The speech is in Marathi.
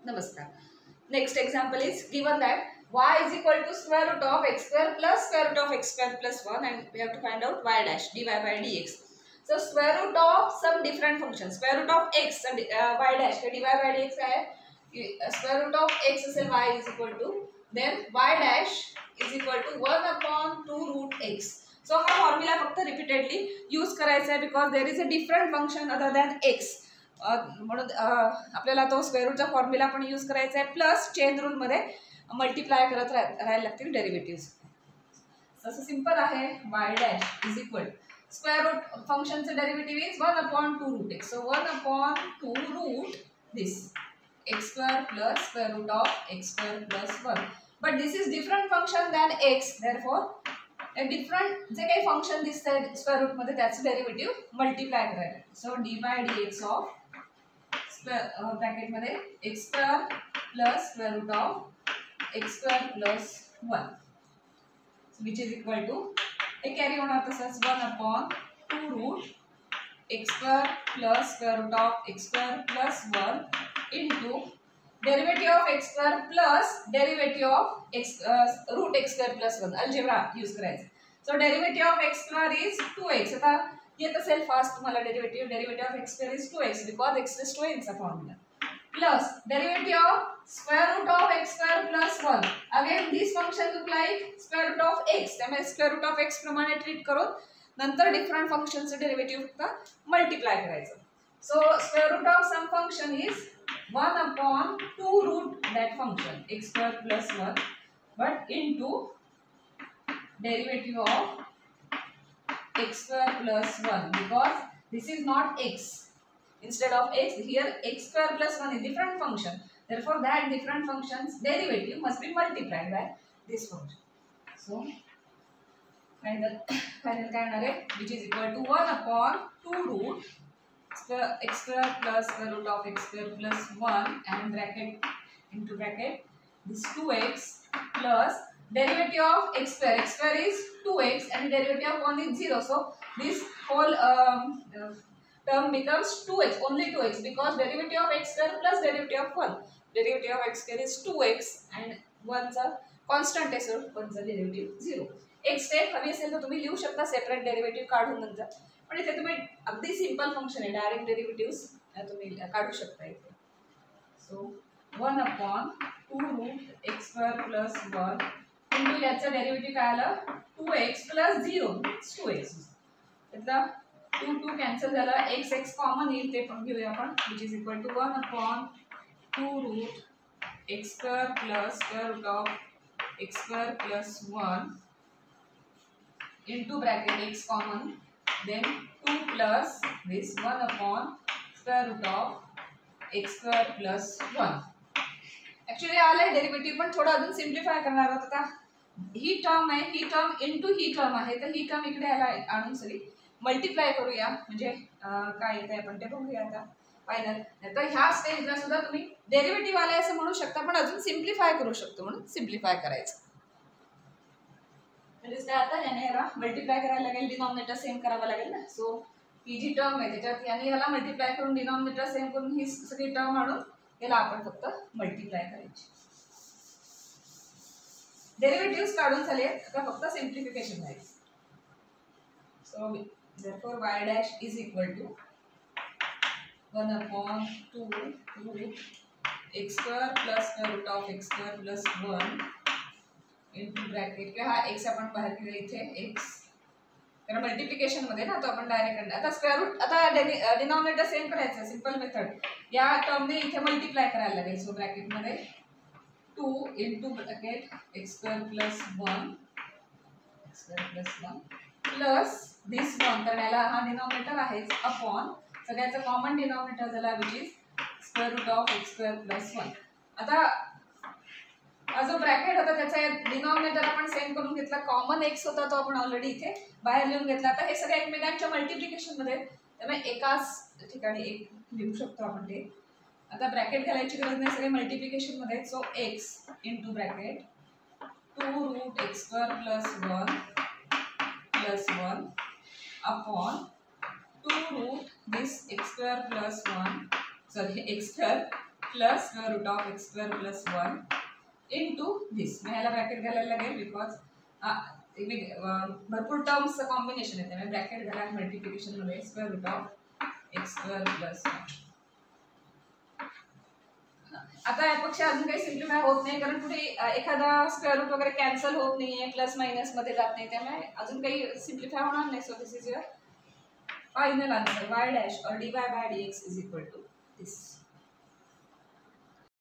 Namaskar. Next example is given that y is equal to square root of x square plus square root of x square plus 1, and we have to find out y dash dy by dx. So square root of some different function, square root of x and y dash dy by dx है. Square root of x is y is equal to, then y dash is equal to 1 upon 2 root x. So हा formula फक्त repeatedly use करायचा है because there is a different function other than x. म्हणून आपल्याला तो स्क्वेअर रूटचा फॉर्म्युला पण यूज करायचा आहे, प्लस चेन रूलमध्ये मल्टिप्लाय करत राहायला लागतील डेरिव्हेटिव्ह. तसं सिंपल आहे. y dash is equal square root फंक्शनचं derivative is 1 upon 2 root x. So 1 upon 2 root this x square plus square root of x square plus 1. But this is different function than x, therefore different जे काही फंक्शन दिसतंय स्क्वेअर रूटमध्ये त्याचं डेरिव्हेटिव्ह मल्टिप्लाय करायला. So D by D x of bracket मध्ये x square plus square root of x square plus 1 which is equal to, हे कॅरी होणार तसंच 1 upon 2 root x square plus square root of x square plus 1 into derivative of x square plus derivative of x root x square plus 1. Algebra use करायचं. So derivative of x square is 2x. आता येत असेल फास्ट तुम्हाला derivative of x square is 2x because x raise to n चा formula, plus derivative of square root of x square plus 1. Again this function look like square root of x, त्यामुळे स्क्वेअर रूट ऑफ एक्स प्रमाणे ट्रीट करून नंतर डिफरंट फंक्शनचं डेरिव्हेटिव्ह फक्त मल्टिप्लाय करायचं. So square root of some function is 1 upon 2 root that function x square plus 1 but into derivative of x square plus 1 because this is not x. Instead of x, here x square plus 1 is different function. Therefore, that different function's derivative must be multiplied by this function. So, final काय होणार आहे, which is equal to 1 upon 2 root x square plus square root of x square plus 1 and bracket into bracket this 2x plus derivative of x square is 2x and derivative of 1 is 0. So this whole term becomes 2x, only 2x because derivative of x square plus derivative of 1. Derivative of x square is 2x and 1 चा constant आहे, so 1 चा derivative 0. एक स्टेप हवी असेल तर तुम्ही लिहू शकता सेपरेट डेरिव्हेटिव्ह काढून नंतर, पण इथे तुम्ही अगदी सिंपल फंक्शन आहे, डायरेक्ट डेरिव्हेटिव्ह्स तुम्ही काढू शकता इथे. So 1 upon 2 root x square plus 1 into याचं डेरिव्हेटिव्ह काय आलं 2x प्लस 0 2x. त्यातला 2 कॅन्सल झाला, x कॉमन येईल ते पण घेऊया आपण, which is equal to 1 upon 2 root x square plus square root of x square plus 1 into bracket x common then 2 plus this 1 upon square root of x square plus 1. Actually आलंय डेरिव्हेटिव्ह पण थोडं अजून सिम्प्लिफाय करणार आहोत. आता ही टर्म आहे, ही टर्म इंटू ही टर्म आहे, तर ही टर्म इकडे याला आणून सॉरी मल्टिप्लाय करूया, म्हणजे काय येते आपण ते बघूया आता फायनल. तर ह्या स्टेजला सुद्धा तुम्ही डेरिव्हेटिव्ह आलाय असं म्हणू शकता, पण अजून सिम्प्लिफाय करू शकतो, म्हणून सिम्प्लिफाय करायचं. म्हणजे आता याने याला मल्टिप्लाय करायला लागेल, डिनॉमिनेटर सेम करावा लागेल ना. सो ही जी टर्म आहे त्याच्यात याने ह्याला मल्टिप्लाय करून डिनॉमिनेटर सेम करून ही सगळी टर्म आणून याला आपण फक्त मल्टिप्लाय करायची. डेरिव्हेटिव्ह्स काढून झाले, आता फक्त सिम्प्लिफिकेशन आहे. So therefore y dash is equal to 1 upon 2 root x square plus square root of x square plus 1 into bracket किंवा हा x आपण बाहेर घेऊया इथे x, कारण मल्टिप्लिकेशन मध्ये ना तो आपण डायरेक्ट. आता स्क्वेअर रूट, आता डिनॉमिनेटर सेम करायचं, सिंपल मेथड. या टर्मने इथे मल्टिप्लाय करायला लागेल. सो ब्रॅकेट मध्ये 2 into bracket x square plus 1 x square plus 1 plus this 1, तर याला हा डिनॉमिनेटर आहेच अपॉन सगळ्याचा कॉमन डिनॉमिनेटर झाला which is square root of x square plus 1. आता हा जो ब्रॅकेट होता त्याचा डिनॉमिनेटर आपण सेम करून घेतला, कॉमन एक्स होता तो आपण ऑलरेडी इथे बाहेर लिहून घेतला. आता हे सगळ्या एकमेकांच्या मल्टिप्लिकेशन मध्ये, त्यामुळे एकाच ठिकाणी एक लिहू शकतो आपण ते. आता ब्रॅकेट घालायची गरज नाही, सगळे मल्टिप्लिकेशन मध्ये. So x into bracket 2 root x square plus 1 plus 1 upon 2 root this x square plus 1 sorry x square plus square root of x square plus 1 into this. मी ह्याला ब्रॅकेट घालायला लागेल बिकॉज भरपूर टर्म्सचं कॉम्बिनेशन येते. मी ब्रॅकेट घाला मल्टिप्लिकेशन मध्ये square root of x square plus 1. आता यापेक्षा अजून काही सिम्प्लिफाय होत नाही कारण पुढे एखादा स्क्वेअर रूट वगैरे कॅन्सल होत नाहीये, प्लस मायनस मध्ये जात नाही, त्यामुळे अजून काही सिम्प्लिफाय होणार नाही. So this is your final answer y dash और dy by dx is equal to this.